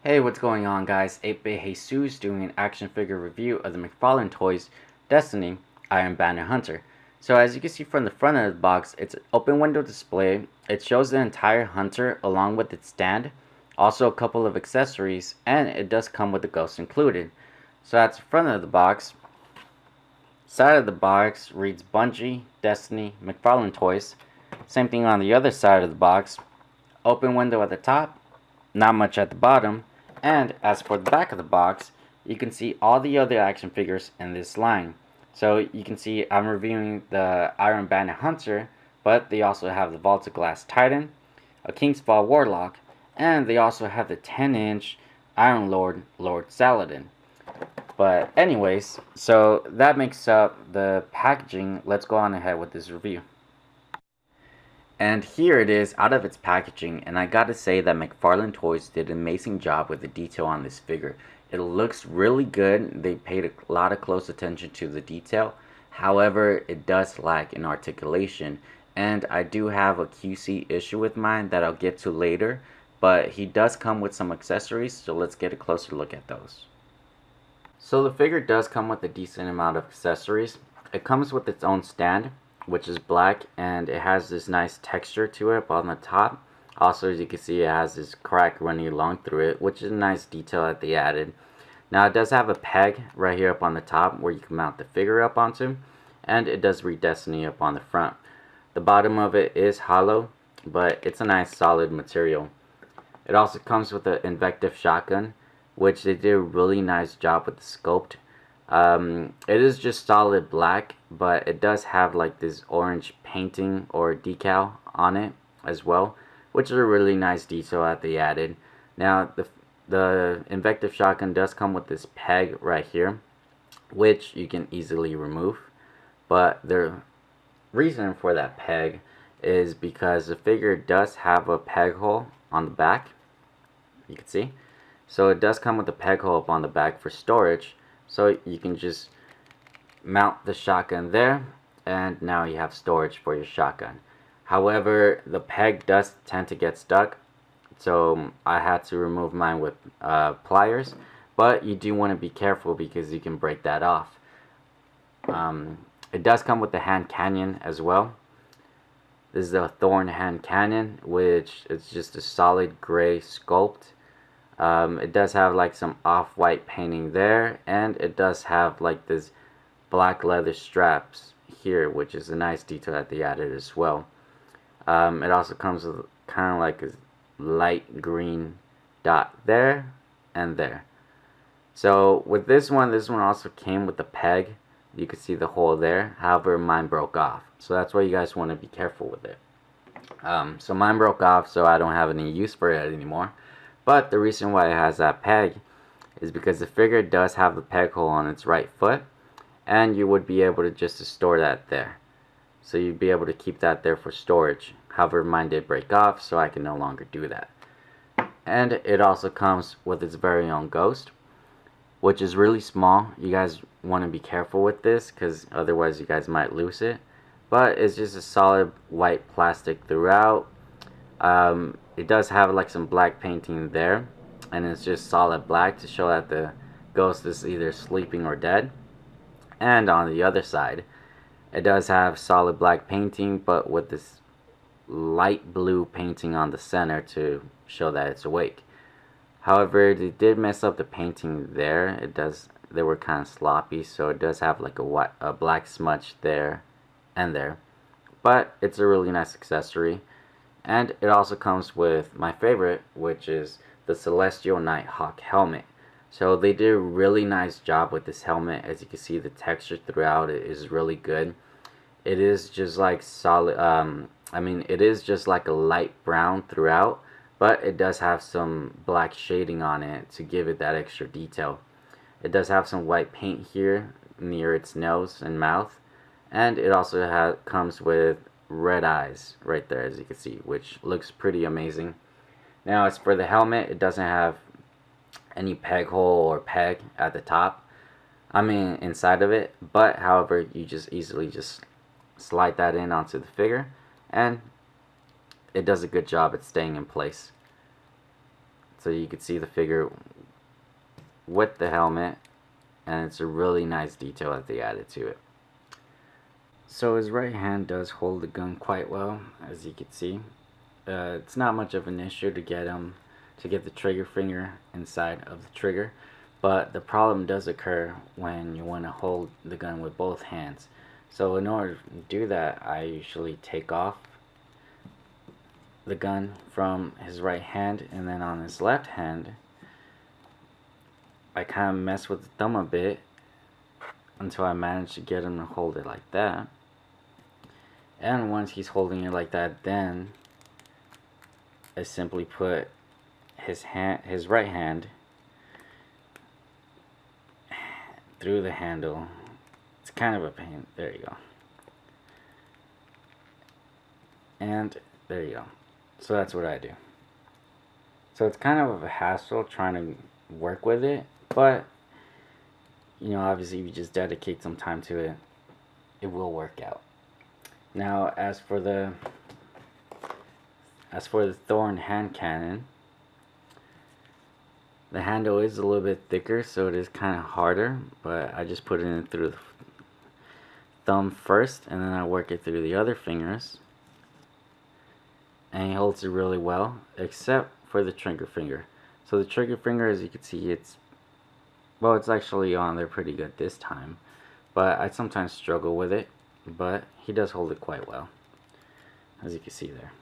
Hey, what's going on, guys? 8-Bit Jesus doing an action figure review of the McFarlane Toys Destiny Iron Banner Hunter. So as you can see from the front of the box, it's an open window display. It shows the entire hunter along with its stand, also a couple of accessories, and it does come with the ghost included. So that's the front of the box. Side of the box reads Bungie, Destiny, McFarlane Toys. Same thing on the other side of the box. Open window at the top, not much at the bottom. And as for the back of the box, you can see all the other action figures in this line. So you can see I'm reviewing the Iron Banner Hunter, but they also have the Vaulted Glass Titan, a King's Fall Warlock, and they also have the 10-inch Iron Lord, Lord Saladin. But anyways, so that makes up the packaging. Let's go on ahead with this review. And here it is out of its packaging, and I gotta say that McFarlane Toys did an amazing job with the detail on this figure. It looks really good. They paid a lot of close attention to the detail. However, it does lack in articulation, and I do have a QC issue with mine that I'll get to later, but he does come with some accessories, so let's get a closer look at those. So the figure does come with a decent amount of accessories. It comes with its own stand, which is black, and it has this nice texture to it up on the top. Also, as you can see, it has this crack running along through it, which is a nice detail that they added. Now it does have a peg right here up on the top where you can mount the figure up onto, and it does read Destiny up on the front. The bottom of it is hollow, but it's a nice solid material. It also comes with an invective shotgun, which they did a really nice job with the sculpt. It is just solid black, but it does have like this orange painting or decal on it as well, which is a really nice detail that they added. Now the invective shotgun does come with this peg right here, which you can easily remove, but the reason for that peg is because the figure does have a peg hole on the back, you can see. So it does come with a peg hole up on the back for storage, so you can just mount the shotgun there, and now you have storage for your shotgun. However, the peg does tend to get stuck, so I had to remove mine with pliers, but you do want to be careful because you can break that off. It does come with the hand cannon as well. This is a Thorn hand cannon, which is just a solid gray sculpt. It does have like some off-white painting there, and it does have like this black leather straps here, which is a nice detail that they added as well. It also comes with kind of like a light green dot there and there. So with this one also came with the peg. You can see the hole there. However, mine broke off, so that's why you guys want to be careful with it. So mine broke off, so I don't have any use for it anymore. But the reason why it has that peg is because the figure does have the peg hole on its right foot, and you would be able to just store that there. So you'd be able to keep that there for storage. However, mine did break off, so I can no longer do that. And it also comes with its very own ghost, which is really small. You guys want to be careful with this, because otherwise you guys might lose it. But it's just a solid white plastic throughout. It does have like some black painting there, and it's just solid black to show that the ghost is either sleeping or dead. And on the other side, it does have solid black painting, but with this light blue painting on the center to show that it's awake. However, they did mess up the painting there. They were kind of sloppy, so it does have like a black smudge there and there. But it's a really nice accessory. And it also comes with my favorite, which is the Celestial Nighthawk helmet. So they did a really nice job with this helmet. As you can see, the texture throughout it is really good. It is just like solid, it is just like a light brown throughout, but it does have some black shading on it to give it that extra detail. It does have some white paint here near its nose and mouth, and it also comes with red eyes right there, as you can see, which looks pretty amazing. Now, as for the helmet, it doesn't have any peg hole or peg at the top, inside of it, but however, you just easily just slide that in onto the figure, and it does a good job at staying in place. so you can see the figure with the helmet, and it's a really nice detail that they added to it. So his right hand does hold the gun quite well, as you can see. It's not much of an issue to get the trigger finger inside of the trigger, but the problem does occur when you want to hold the gun with both hands. So in order to do that, I usually take off the gun from his right hand, and then on his left hand I kind of mess with the thumb a bit until I manage to get him to hold it like that. And once he's holding it like that, then I simply put his right hand through the handle. It's kind of a pain. There you go. And there you go. So that's what I do. So it's kind of a hassle trying to work with it, but you know, obviously if you just dedicate some time to it, it will work out. Now as for the Thorn hand cannon, the handle is a little bit thicker, so it is kind of harder, but I just put it in through the thumb first, and then I work it through the other fingers, and he holds it really well, except for the trigger finger. So the trigger finger, as you can see, it's actually on there pretty good this time, but I sometimes struggle with it, but he does hold it quite well, as you can see there.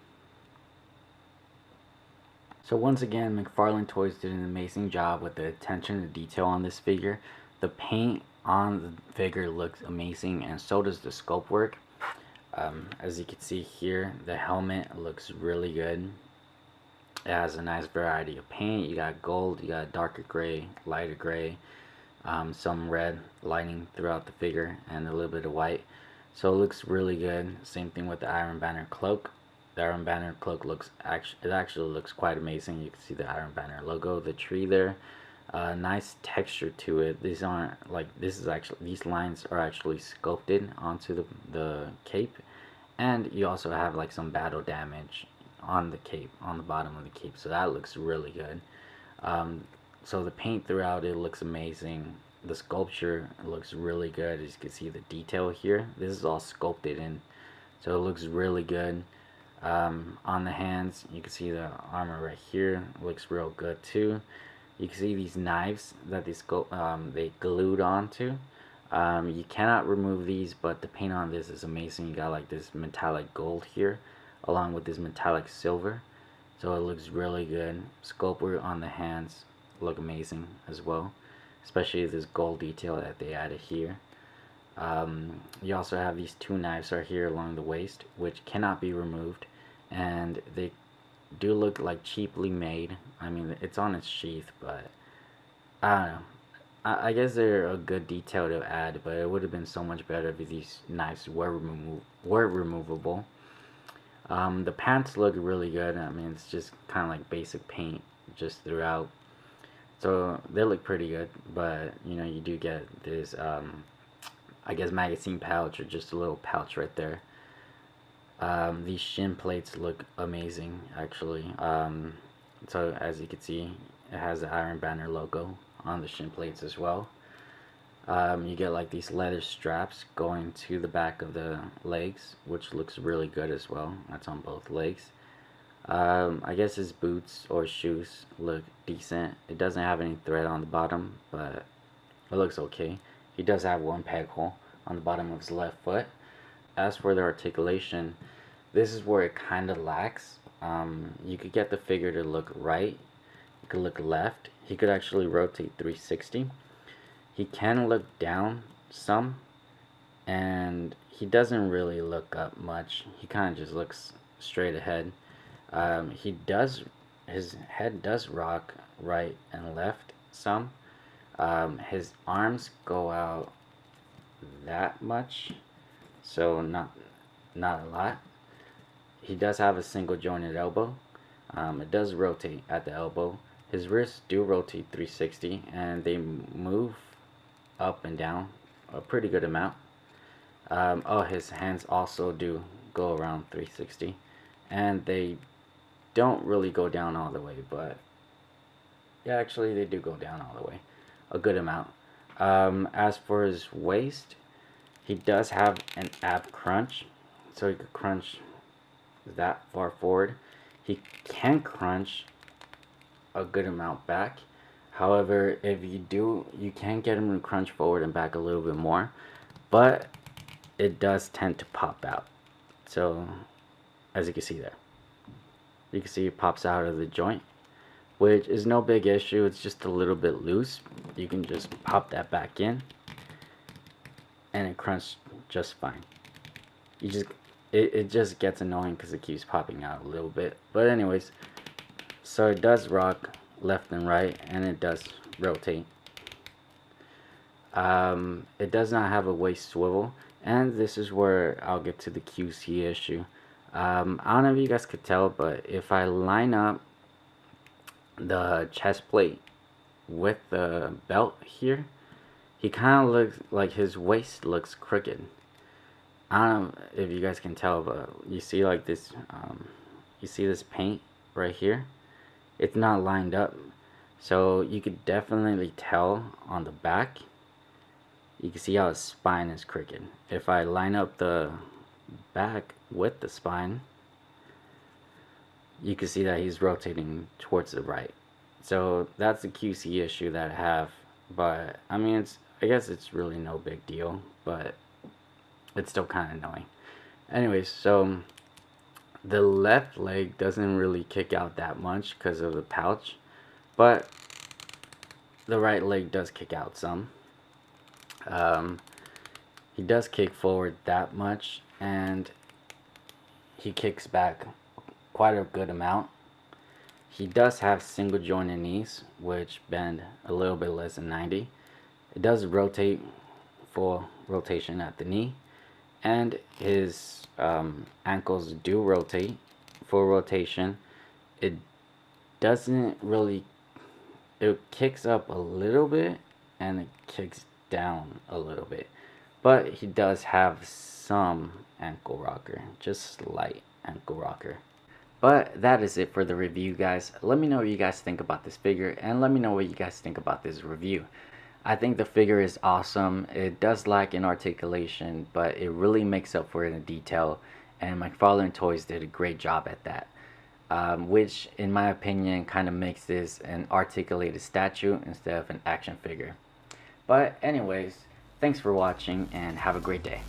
So once again, McFarlane Toys did an amazing job with the attention to detail on this figure. The paint on the figure looks amazing, and so does the sculpt work. As you can see here, the helmet looks really good. It has a nice variety of paint. You got gold, you got darker gray, lighter gray, some red lining throughout the figure, and a little bit of white. So it looks really good. Same thing with the Iron Banner cloak. The Iron Banner cloak actually looks quite amazing. You can see the Iron Banner logo, the tree there. Nice texture to it. These aren't like, these lines are actually sculpted onto the cape, and you also have like some battle damage on the cape, on the bottom of the cape, so that looks really good. So the paint throughout it looks amazing. The sculpture looks really good. As you can see the detail here, this is all sculpted in, so it looks really good. On the hands, you can see the armor right here looks real good too. You can see these knives that they glued onto. You cannot remove these, but the paint on this is amazing. You got like this metallic gold here along with this metallic silver, so it looks really good. Sculpt work on the hands look amazing as well, especially this gold detail that they added here. You also have these two knives right here along the waist, which cannot be removed, and they do look like cheaply made. I mean, it's on its sheath, but I don't know. I guess they're a good detail to add, but it would have been so much better if these knives were removable. The pants look really good. I mean, it's just kind of like basic paint just throughout, so they look pretty good. But you know, you do get this I guess magazine pouch, or just a little pouch right there. These shin plates look amazing actually. So as you can see, it has the Iron Banner logo on the shin plates as well. You get like these leather straps going to the back of the legs, which looks really good as well. That's on both legs. I guess his boots or shoes look decent. It doesn't have any thread on the bottom, but it looks okay. He does have one peg hole on the bottom of his left foot. As for the articulation, this is where it kind of lacks. You could get the figure to look right, you could look left. He could actually rotate 360. He can look down some, and he doesn't really look up much. He kind of just looks straight ahead. His head does rock right and left some. His arms go out that much, so not a lot. He does have a single jointed elbow. It does rotate at the elbow. His wrists do rotate 360, and they move up and down a pretty good amount. His hands also do go around 360, and they don't really go down all the way, but Yeah, actually they do go down all the way, a good amount. As for his waist, he does have an ab crunch, so he could crunch that far forward. He can crunch a good amount back. However, if you do, you can get him to crunch forward and back a little bit more, but it does tend to pop out. So, as you can see there, you can see it pops out of the joint, which is no big issue. It's just a little bit loose. You can just pop that back in, and it crunches just fine. You just it just gets annoying because it keeps popping out a little bit. But anyways, so it does rock left and right, and it does rotate. It does not have a waist swivel, and this is where I'll get to the QC issue. I don't know if you guys could tell, but if I line up the chest plate with the belt here, he kind of looks like his waist looks crooked. I don't know if you guys can tell, but you see like this, you see this paint right here? It's not lined up. So you could definitely tell on the back, you can see how his spine is crooked. If I line up the back with the spine, you can see that he's rotating towards the right. So that's the QC issue that I have. But I mean, I guess it's really no big deal, but it's still kind of annoying. Anyways, so the left leg doesn't really kick out that much because of the pouch, but the right leg does kick out some. He does kick forward that much, and he kicks back quite a good amount. He does have single jointed knees, which bend a little bit less than 90. It does rotate, full rotation at the knee, and his ankles do rotate, full rotation. It doesn't really, it kicks up a little bit and it kicks down a little bit, but he does have some ankle rocker, just slight ankle rocker. But that is it for the review, guys. Let me know what you guys think about this figure, and let me know what you guys think about this review. I think the figure is awesome. It does lack in articulation, but it really makes up for it in detail, and McFarlane Toys did a great job at that. Which, in my opinion, kind of makes this an articulated statue instead of an action figure. But anyways, thanks for watching, and have a great day.